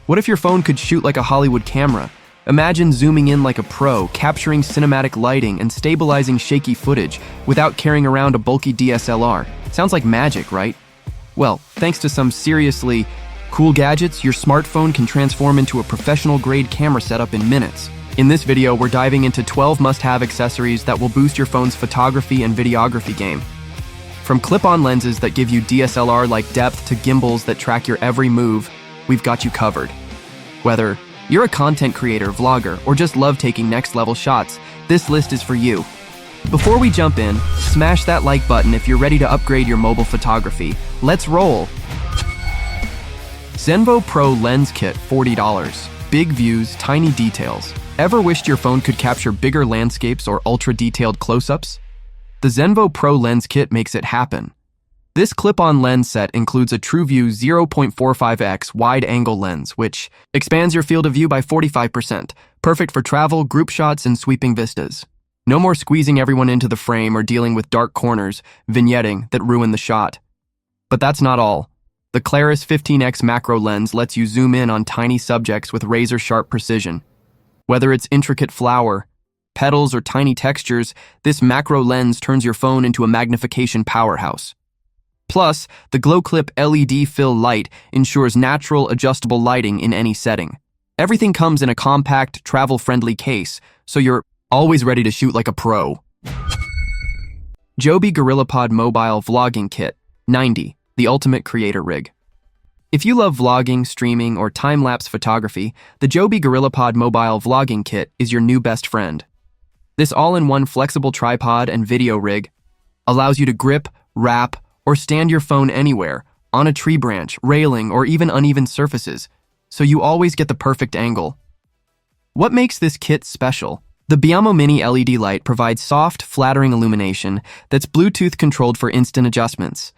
What if your phone could shoot like a Hollywood camera? Imagine zooming in like a pro, capturing cinematic lighting and stabilizing shaky footage without carrying around a bulky DSLR. Sounds like magic, right? Well, thanks to some seriously cool gadgets, your smartphone can transform into a professional-grade camera setup in minutes. In this video, we're diving into 12 must-have accessories that will boost your phone's photography and videography game. From clip-on lenses that give you DSLR-like depth to gimbals that track your every move, we've got you covered. Whether you're a content creator, vlogger, or just love taking next-level shots, this list is for you. Before we jump in, smash that like button if you're ready to upgrade your mobile photography. Let's roll! Xenvo Pro Lens Kit, $40. Big views, tiny details. Ever wished your phone could capture bigger landscapes or ultra-detailed close-ups? The Xenvo Pro Lens Kit makes it happen. This clip-on lens set includes a TrueView 0.45x wide-angle lens, which expands your field of view by 45%, perfect for travel, group shots, and sweeping vistas. No more squeezing everyone into the frame or dealing with dark corners, vignetting that ruin the shot. But that's not all. The Claris 15x macro lens lets you zoom in on tiny subjects with razor-sharp precision. Whether it's intricate flower, petals, or tiny textures, this macro lens turns your phone into a magnification powerhouse. Plus, the Glow Clip LED fill light ensures natural, adjustable lighting in any setting. Everything comes in a compact, travel-friendly case, so you're always ready to shoot like a pro. JOBY GorillaPod Mobile Vlogging Kit, $90, the ultimate creator rig. If you love vlogging, streaming, or time-lapse photography, the JOBY GorillaPod Mobile Vlogging Kit is your new best friend. This all-in-one flexible tripod and video rig allows you to grip, wrap, or stand your phone anywhere, on a tree branch, railing, or even uneven surfaces, so you always get the perfect angle. What makes this kit special? The Biamo Mini LED light provides soft, flattering illumination that's Bluetooth controlled for instant adjustments.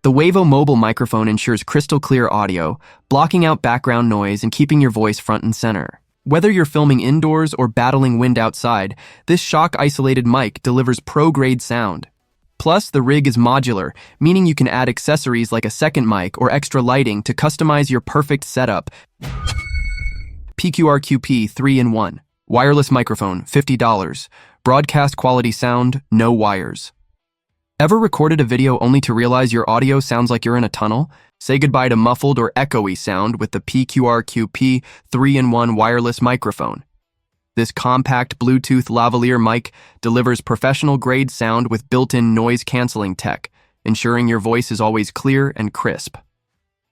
The Xenvo mobile microphone ensures crystal clear audio, blocking out background noise and keeping your voice front and center. Whether you're filming indoors or battling wind outside, this shock-isolated mic delivers pro-grade sound. Plus, the rig is modular, meaning you can add accessories like a second mic or extra lighting to customize your perfect setup. PQRQP 3-in-1. Wireless microphone, $50. Broadcast quality sound, no wires. Ever recorded a video only to realize your audio sounds like you're in a tunnel? Say goodbye to muffled or echoey sound with the PQRQP 3-in-1 wireless microphone. This compact Bluetooth lavalier mic delivers professional-grade sound with built-in noise-canceling tech, ensuring your voice is always clear and crisp.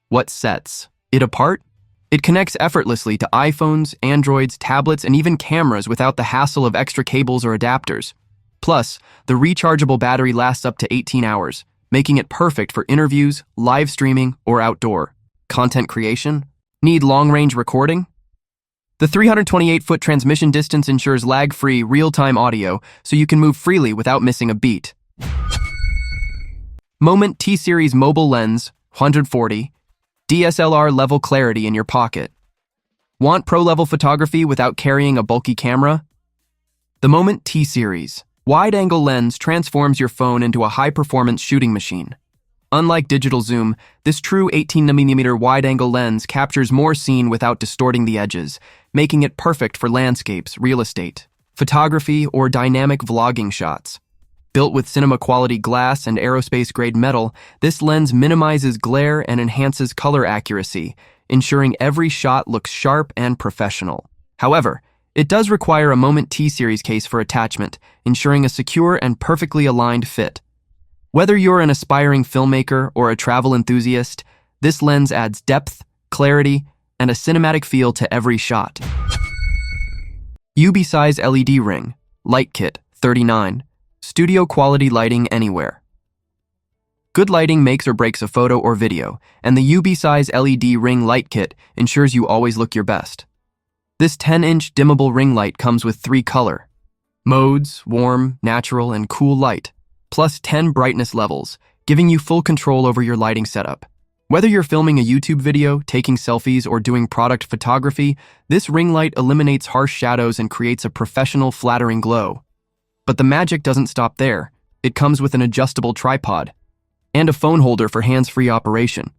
What sets it apart? It connects effortlessly to iPhones, Androids, tablets, and even cameras without the hassle of extra cables or adapters. Plus, the rechargeable battery lasts up to 18 hours, making it perfect for interviews, live streaming, or outdoor content creation. Need long-range recording? The 328-foot transmission distance ensures lag-free, real-time audio, so you can move freely without missing a beat. Moment T-Series mobile lens, $140. DSLR-level clarity in your pocket. Want pro-level photography without carrying a bulky camera? The Moment T-Series wide-angle lens transforms your phone into a high-performance shooting machine. Unlike digital zoom, this true 18mm wide-angle lens captures more scene without distorting the edges, making it perfect for landscapes, real estate, photography, or dynamic vlogging shots. Built with cinema-quality glass and aerospace-grade metal, this lens minimizes glare and enhances color accuracy, ensuring every shot looks sharp and professional. However, it does require a Moment T-Series case for attachment, ensuring a secure and perfectly aligned fit. Whether you're an aspiring filmmaker or a travel enthusiast, this lens adds depth, clarity, and a cinematic feel to every shot. UBeesize LED Ring Light Kit, $39. Studio quality lighting anywhere. Good lighting makes or breaks a photo or video, and the UBeesize LED Ring Light Kit ensures you always look your best. This 10-inch dimmable ring light comes with 3 color modes: warm, natural, and cool light, plus 10 brightness levels, giving you full control over your lighting setup. Whether you're filming a YouTube video, taking selfies, or doing product photography, this ring light eliminates harsh shadows and creates a professional, flattering glow. But the magic doesn't stop there. It comes with an adjustable tripod and a phone holder for hands-free operation.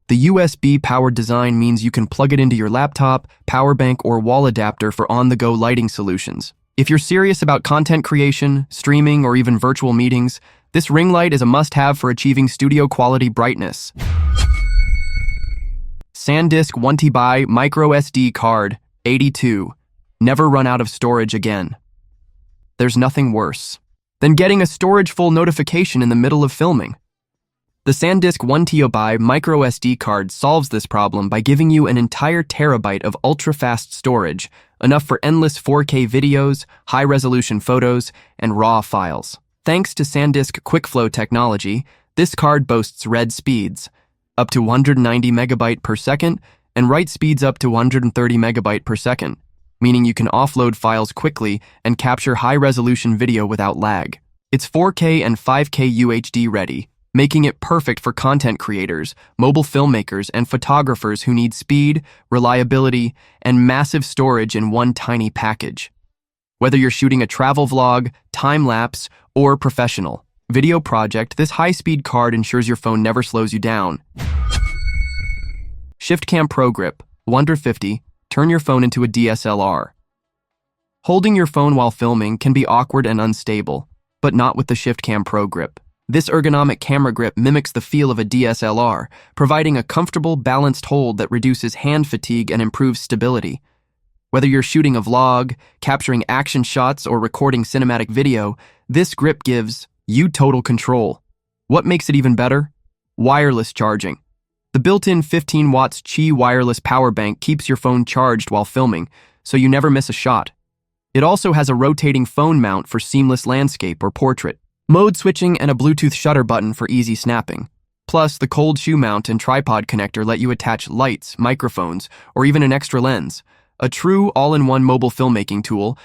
The USB-powered design means you can plug it into your laptop, power bank, or wall adapter for on-the-go lighting solutions. If you're serious about content creation, streaming, or even virtual meetings, this ring light is a must-have for achieving studio-quality brightness. SanDisk 1TB micro SD card, 82. Never run out of storage again. There's nothing worse than getting a storage full notification in the middle of filming. The SanDisk 1TB micro SD card solves this problem by giving you an entire terabyte of ultra-fast storage, enough for endless 4K videos, high-resolution photos, and RAW files. Thanks to SanDisk QuickFlow technology, this card boasts read speeds up to 190 megabyte per second and write speeds up to 130 megabyte per second, meaning you can offload files quickly and capture high-resolution video without lag. It's 4K and 5K UHD ready, making it perfect for content creators, mobile filmmakers, and photographers who need speed, reliability, and massive storage in one tiny package. Whether you're shooting a travel vlog, time-lapse, or professional video project, this high-speed card ensures your phone never slows you down. ShiftCam ProGrip, Wonder 50, turn your phone into a DSLR. Holding your phone while filming can be awkward and unstable, but not with the ShiftCam ProGrip. This ergonomic camera grip mimics the feel of a DSLR, providing a comfortable, balanced hold that reduces hand fatigue and improves stability. Whether you're shooting a vlog, capturing action shots, or recording cinematic video, this grip gives you total control. What makes it even better? Wireless charging. The built-in 15 watts Qi wireless power bank keeps your phone charged while filming, so you never miss a shot. It also has a rotating phone mount for seamless landscape or portrait, mode switching, and a Bluetooth shutter button for easy snapping. Plus, the cold shoe mount and tripod connector let you attach lights, microphones, or even an extra lens. A true all-in-one mobile filmmaking tool.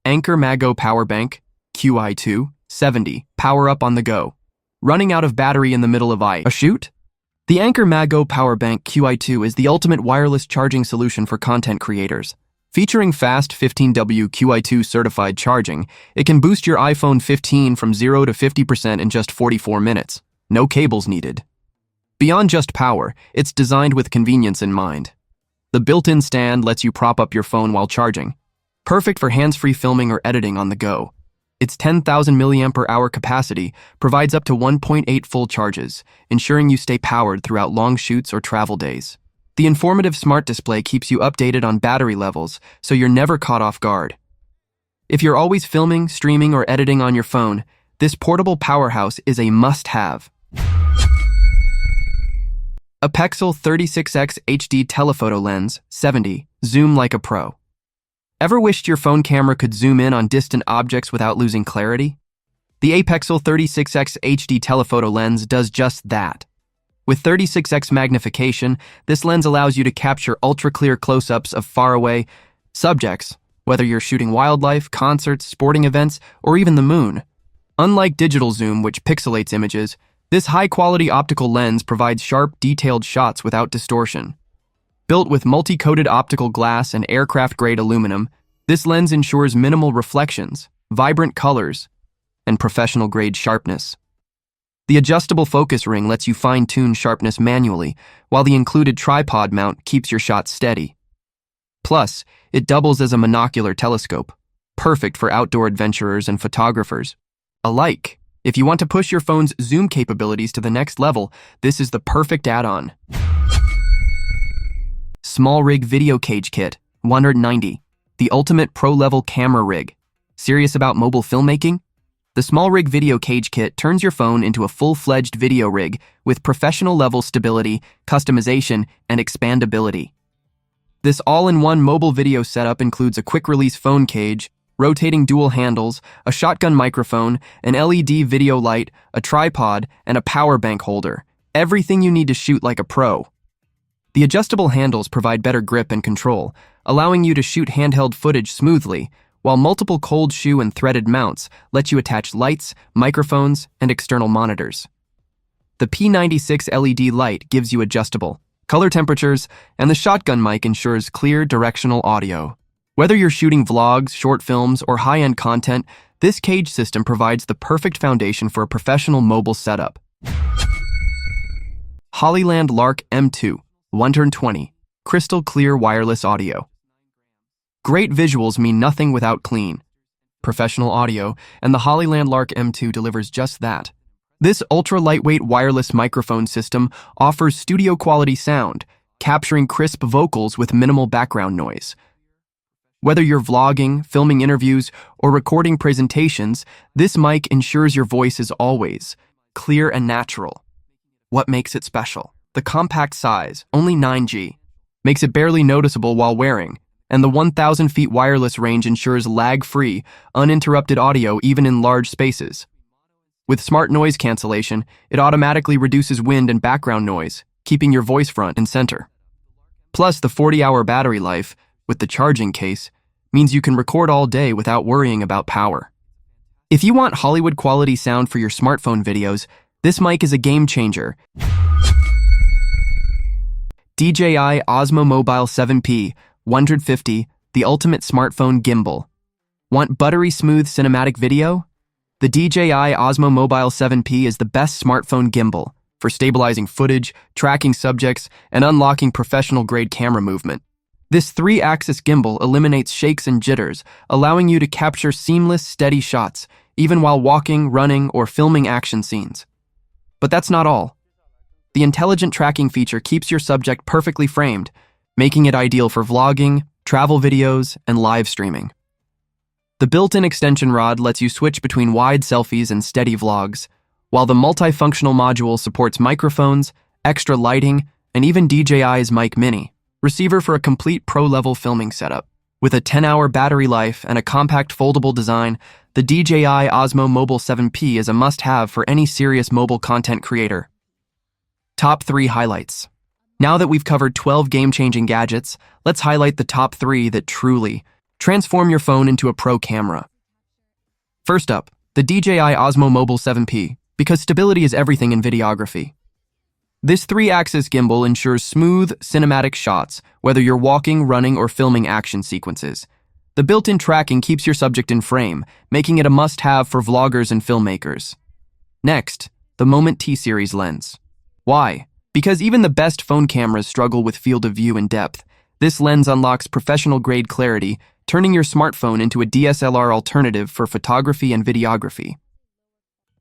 Anker MagGo Power Bank, QI2, 70, power up on the go. Running out of battery in the middle of a shoot? The Anker MagGo Power Bank QI2 is the ultimate wireless charging solution for content creators. Featuring fast 15W QI2 certified charging, it can boost your iPhone 15 from 0 to 50% in just 44 minutes. No cables needed. Beyond just power, it's designed with convenience in mind. The built-in stand lets you prop up your phone while charging. Perfect for hands-free filming or editing on the go. Its 10,000 mAh capacity provides up to 1.8 full charges, ensuring you stay powered throughout long shoots or travel days. The informative smart display keeps you updated on battery levels, so you're never caught off guard. If you're always filming, streaming, or editing on your phone, this portable powerhouse is a must-have. APEXEL 36x HD Telephoto Lens, 70, zoom like a pro. Ever wished your phone camera could zoom in on distant objects without losing clarity? The APEXEL 36x HD Telephoto Lens does just that. With 36x magnification, this lens allows you to capture ultra-clear close-ups of faraway subjects, whether you're shooting wildlife, concerts, sporting events, or even the moon. Unlike digital zoom, which pixelates images, this high-quality optical lens provides sharp, detailed shots without distortion. Built with multi-coated optical glass and aircraft-grade aluminum, this lens ensures minimal reflections, vibrant colors, and professional-grade sharpness. The adjustable focus ring lets you fine-tune sharpness manually, while the included tripod mount keeps your shots steady. Plus, it doubles as a monocular telescope, perfect for outdoor adventurers and photographers alike. If you want to push your phone's zoom capabilities to the next level, this is the perfect add-on. SmallRig Video Cage Kit, 190, the ultimate pro-level camera rig. Serious about mobile filmmaking? The SmallRig Video Cage Kit turns your phone into a full-fledged video rig with professional-level stability, customization, and expandability. This all-in-one mobile video setup includes a quick-release phone cage, rotating dual handles, a shotgun microphone, an LED video light, a tripod, and a power bank holder. Everything you need to shoot like a pro. The adjustable handles provide better grip and control, allowing you to shoot handheld footage smoothly, while multiple cold shoe and threaded mounts let you attach lights, microphones, and external monitors. The P96 LED light gives you adjustable color temperatures, and the shotgun mic ensures clear directional audio. Whether you're shooting vlogs, short films, or high-end content, this cage system provides the perfect foundation for a professional mobile setup. Hollyland Lark M2, 120, crystal clear wireless audio. Great visuals mean nothing without clean, professional audio, and the Hollyland Lark M2 delivers just that. This ultra-lightweight wireless microphone system offers studio-quality sound, capturing crisp vocals with minimal background noise. Whether you're vlogging, filming interviews, or recording presentations, this mic ensures your voice is always clear and natural. What makes it special? The compact size, only 9G, makes it barely noticeable while wearing, and the 1,000 feet wireless range ensures lag-free, uninterrupted audio even in large spaces. With smart noise cancellation, it automatically reduces wind and background noise, keeping your voice front and center. Plus, the 40-hour battery life, with the charging case, means you can record all day without worrying about power. If you want Hollywood-quality sound for your smartphone videos, this mic is a game changer. DJI Osmo Mobile 7P, 150, the ultimate smartphone gimbal. Want buttery smooth cinematic video? The DJI Osmo Mobile 7P is the best smartphone gimbal for stabilizing footage, tracking subjects, and unlocking professional-grade camera movement. This 3-axis gimbal eliminates shakes and jitters, allowing you to capture seamless, steady shots, even while walking, running, or filming action scenes. But that's not all. The intelligent tracking feature keeps your subject perfectly framed, making it ideal for vlogging, travel videos, and live streaming. The built-in extension rod lets you switch between wide selfies and steady vlogs, while the multifunctional module supports microphones, extra lighting, and even DJI's Mic Mini, receiver for a complete pro-level filming setup. With a 10-hour battery life and a compact foldable design, the DJI Osmo Mobile 7P is a must-have for any serious mobile content creator. Top 3 highlights. Now that we've covered 12 game-changing gadgets, let's highlight the top 3 that truly transform your phone into a pro camera. First up, the DJI Osmo Mobile 7P, because stability is everything in videography. This 3-axis gimbal ensures smooth, cinematic shots, whether you're walking, running, or filming action sequences. The built-in tracking keeps your subject in frame, making it a must-have for vloggers and filmmakers. Next, the Moment T-Series lens. Why? Because even the best phone cameras struggle with field of view and depth. This lens unlocks professional-grade clarity, turning your smartphone into a DSLR alternative for photography and videography.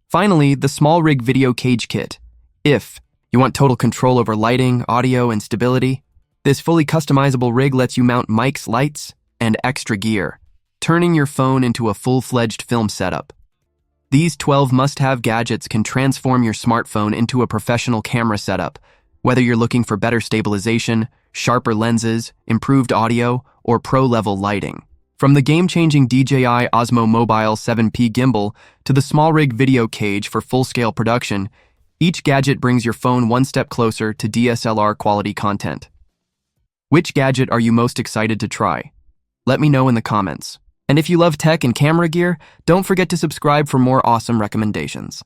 Finally, the SmallRig Video Cage Kit. If you want total control over lighting, audio, and stability, this fully customizable rig lets you mount mics, lights, and extra gear, turning your phone into a full-fledged film setup. These 12 must-have gadgets can transform your smartphone into a professional camera setup, whether you're looking for better stabilization, sharper lenses, improved audio, or pro-level lighting. From the game-changing DJI Osmo Mobile 7P gimbal to the SmallRig video cage for full-scale production, each gadget brings your phone one step closer to DSLR quality content. Which gadget are you most excited to try? Let me know in the comments. And if you love tech and camera gear, don't forget to subscribe for more awesome recommendations.